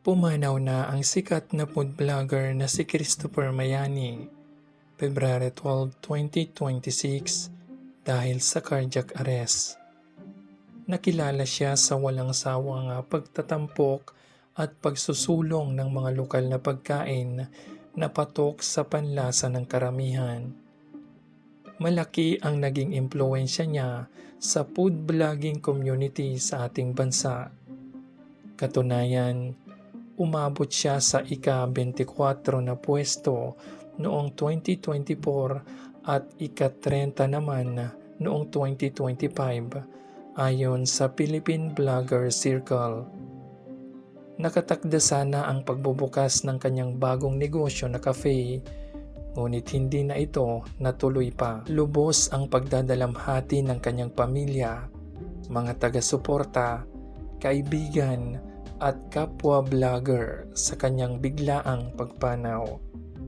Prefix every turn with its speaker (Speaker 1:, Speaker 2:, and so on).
Speaker 1: Pumanaw na ang sikat na food vlogger na si Christopher Mayani, February 12, 2026 dahil sa cardiac arrest. Nakilala siya sa walang sawang pagtatampok at pagsusulong ng mga lokal na pagkain na patok sa panlasa ng karamihan. Malaki ang naging impluwensya niya sa food vlogging community sa ating bansa. Katunayan, umabot siya sa ika-24 na pwesto noong 2024 at ika-30 naman noong 2025 ayon sa Philippine Blogger Circle. Nakatakda sana ang pagbubukas ng kanyang bagong negosyo na cafe, ngunit hindi na ito natuloy pa. Lubos ang pagdadalamhati ng kanyang pamilya, mga taga-suporta, kaibigan at kapwa vlogger sa kanyang biglaang pagpanaw.